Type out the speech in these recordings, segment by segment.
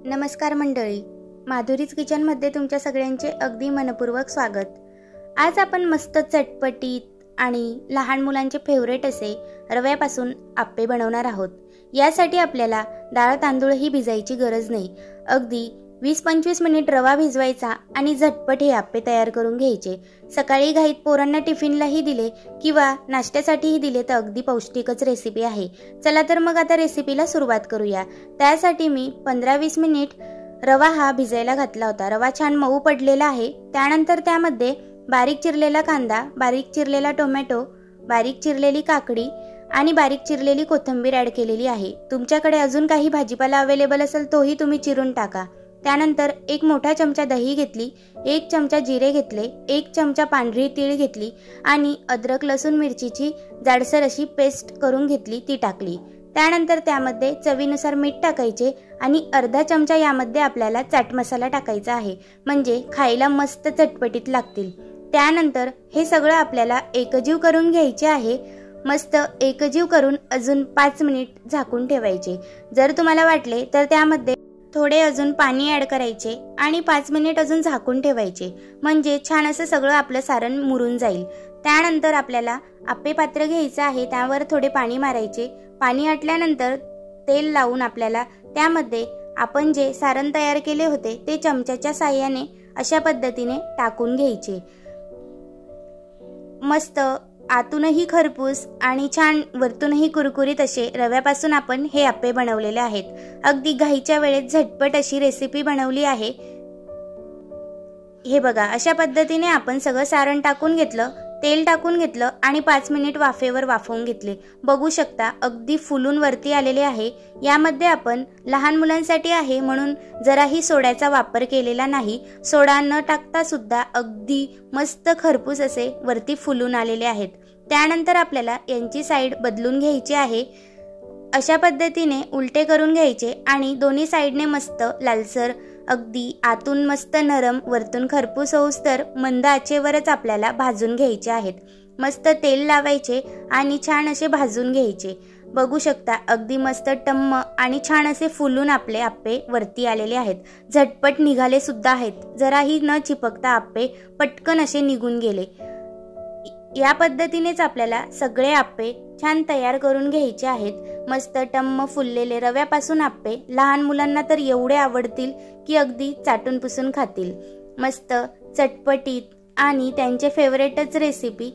नमस्कार मंडळी, माधुरीज किचनमध्ये तुमच्या सगळ्यांचे अगदी मनपूर्वक स्वागत। आज आपण मस्त चटपटीत आणि लहान मुलांचे फेवरेट असे रव्यापासून आप्पे बनवणार आहोत। यासाठी आपल्याला डाळ तांदूळही भिजायची गरज नाही। अगदी 20-25 मिनिट रवा भिजवायचा आणि झटपट हे आप्पे तयार करून घ्यायचे। सकाळी घाईत पोरांना टिफिनलाही दिले किंवा नाश्त्यासाठीही दिले तर अगदी पौष्टिकच रेसिपी आहे। चला तर मग आता रेसिपीला सुरुवात करूया। त्यासाठी मी 15-20 मिनिट रवा हा भिजायला घातला होता। रवा छान मऊ पडलेला आहे। त्यानंतर त्यामध्ये बारीक चिरलेला कांदा, बारीक चिरलेला टोमॅटो, बारीक चिरलेली काकडी आणि बारीक चिरलेली कोथिंबीर ॲड केलेली आहे। तुमच्याकडे अजून काही भाजीपाला अवेलेबल असेल तोही तुम्ही चिरून टाका। त्यानंतर एक मोठा चमचा दही घेतली, 1 चमचा जिरे घेतले, 1 चमचा पांढरी तीळ घेतली आणि अद्रक लसूण मिरचीची जाडसर अशी पेस्ट करून घेतली, ती टाकली। त्यानंतर त्यामध्ये चवीनुसार मीठ टाकायचे आणि अर्धा चमचा यामध्ये आपल्याला चाट मसाला टाकायचा आहे, म्हणजे खायला मस्त चटपटीत लागतील। त्यानंतर हे सगळं आपल्याला एकजीव करून घ्यायचे आहे। मस्त एकजीव करून अजून 5 मिनिट झाकून ठेवायचे। जर तुम्हाला वाटले तर त्यामध्ये थोडे अजून पाणी ॲड करायचे आणि 5 मिनिट अजून झाकून ठेवायचे, म्हणजे छान असं सगळं आपलं सारण मुरून जाईल। त्यानंतर आपल्याला आप्पे पात्र घ्यायचं आहे, त्यावर थोडे पाणी मारायचे। पाणी आटल्यानंतर तेल लावून आपल्याला त्यामध्ये आपण जे सारण तयार केले होते ते चमच्याच्या साहाय्याने अशा पद्धतीने टाकून घ्यायचे। मस्त आतूनही खरपूस आणि छान वरतूनही कुरकुरीत असे रव्यापासून आपण हे आप्पे बनवलेले आहेत। अगदी घाईच्या वेळेत झटपट अशी रेसिपी बनवली आहे। हे बघा, अशा पद्धतीने आपण सगळं सारण टाकून घेतलं, तेल टाकून घेतलं आणि 5 मिनिट वाफेवर वाफवून घेतले। बघू शकता अगदी फुलून वरती आलेले आहे। यामध्ये आपण लहान मुलांसाठी आहे म्हणून जराही सोड्याचा वापर केलेला नाही। सोडा न टाकता सुद्धा अगदी मस्त खरपूस असे वरती फुलून आलेले आहेत। त्यानंतर आपल्याला यांची साईड बदलून घ्यायची आहे। अशा पद्धतीने उलटे करून घ्यायचे आणि दोन्ही साईडने मस्त लालसर, अगदी आतून मस्त नरम, वरतून खरपूस होऊस तर मंद आचेवरच आपल्याला भाजून घ्यायचे आहेत। मस्त तेल लावायचे आणि छान असे भाजून घ्यायचे। बघू शकता अगदी मस्त टम्म आणि छान असे फुलून आपले आप्पे वरती आलेले आहेत। झटपट निघाले सुद्धा आहेत, जराही न चिपकता आप्पे पटकन असे निघून गेले। या पद्धतीनेच आपल्याला सगळे आप्पे छान तयार करून घ्यायचे आहेत। मस्त टम्म फुललेले रव्यापासून आप्पे लहान मुलांना तर एवढे आवडतील की अगदी चाटून पुसून खातील। मस्त चटपटीत आणि त्यांचे फेवरेटच रेसिपी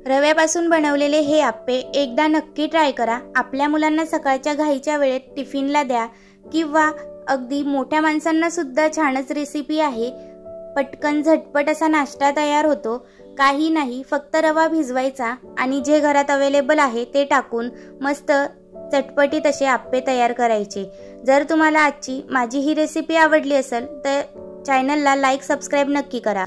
रव्यापासून बनवलेले हे आप्पे एकदा नक्की ट्राय करा। आपल्या मुलांना सकाळच्या घाईच्या वेळेत टिफिनला द्या किंवा अगदी मोठ्या माणसांना सुद्धा छानच रेसिपी आहे। पटकन झटपट असा नाश्ता तयार होतो। काही नाही, फक्त रवा भिजवायचा आणि जे घरात अवेलेबल आहे ते टाकून मस्त चटपटीत असे आप्पे तयार करायचे। जर तुम्हाला आजची माझी ही रेसिपी आवडली असेल तर चॅनलला लाईक सबस्क्राईब नक्की करा।